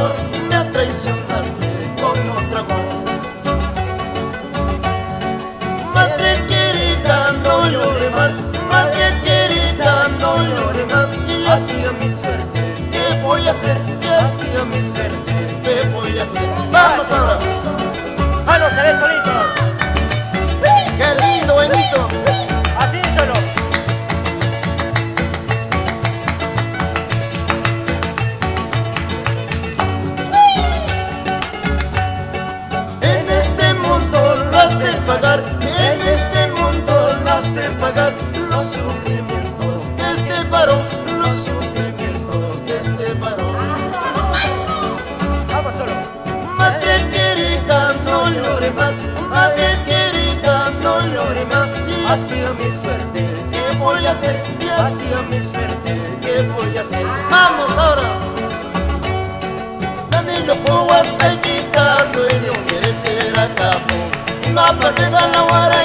amor, me traicionaste con otro amor. Madre querida, no llore más, madre querida, no llore más. Y así a mi suerte, ¿qué voy a hacer? Y así a mi suerte, ¿qué voy a hacer? ¡Vamos ahora! ¡Vamos, se ve solito! ¡Qué lindo, buenito! Así solo. En este mundo lo has de pagar, en este mundo lo has de pagar los sufrimientos de este varón, los sufrimientos de este varón. Vamos solo. Madre querida, no llore más, madre querida, no llore más. Y así a mi suerte, ¿qué voy a hacer? Y así a mi suerte, ¿qué voy a hacer? ¡Vamos ahora! Danilo Puas, ay quitando y no quiere ser acabo. No aparte la guara